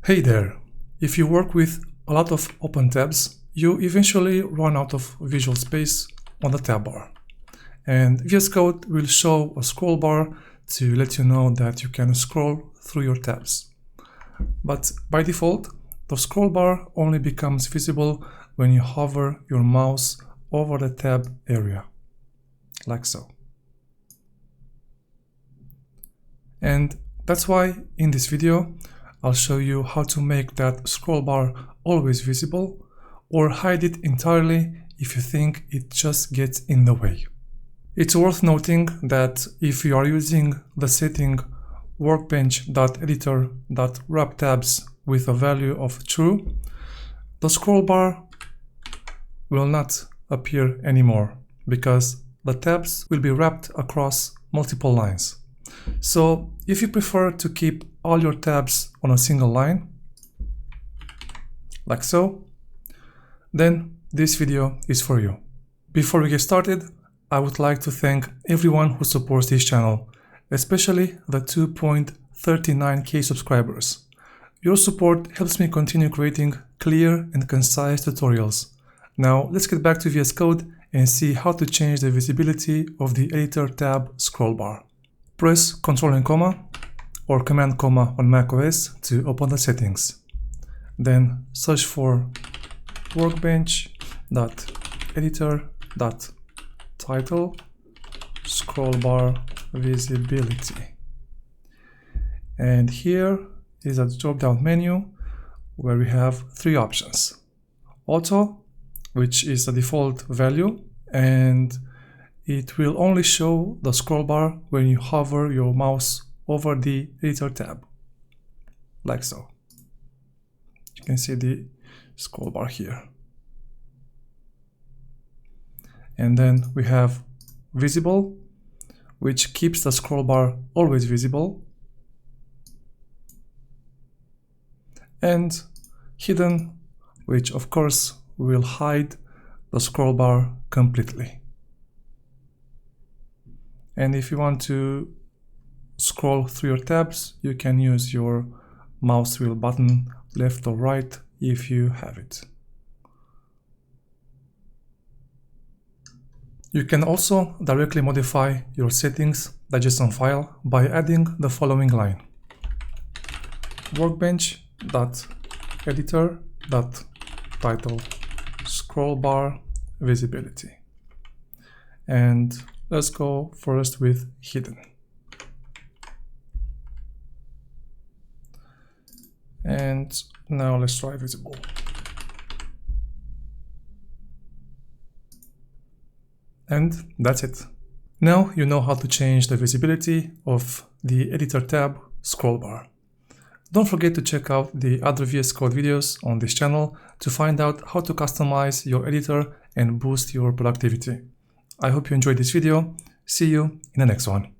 Hey there! If you work with a lot of open tabs, you eventually run out of visual space on the tab bar. And VS Code will show a scroll bar to let you know that you can scroll through your tabs. But by default, the scroll bar only becomes visible when you hover your mouse over the tab area, like so. And that's why in this video, I'll show you how to make that scroll bar always visible or hide it entirely if you think it just gets in the way. It's worth noting that if you are using the setting workbench.editor.wrap tabs with a value of true, the scroll bar will not appear anymore because the tabs will be wrapped across multiple lines. So if you prefer to keep all your tabs on a single line, like so, then this video is for you. Before we get started, I would like to thank everyone who supports this channel, especially the 2.39k subscribers. Your support helps me continue creating clear and concise tutorials. Now let's get back to VS Code and see how to change the visibility of the Editor tab scroll bar. Press Ctrl and comma or Command comma on macOS to open the settings. Then search for workbench.editor.title scrollbar visibility. And here is a drop-down menu where we have three options. Auto, which is the default value, and it will only show the scroll bar when you hover your mouse over the Editor tab, like so. You can see the scroll bar here. And then we have visible, which keeps the scroll bar always visible, and hidden, which of course will hide the scroll bar completely. And if you want to scroll through your tabs, you can use your mouse wheel button left or right if you have it. You can also directly modify your settings, the JSON file, by adding the following line: workbench.editor.title scrollbar visibility. And let's go first with hidden. And now let's try visible. And that's it. Now you know how to change the visibility of the Editor tab scroll bar. Don't forget to check out the other VS Code videos on this channel to find out how to customize your editor and boost your productivity. I hope you enjoyed this video. See you in the next one.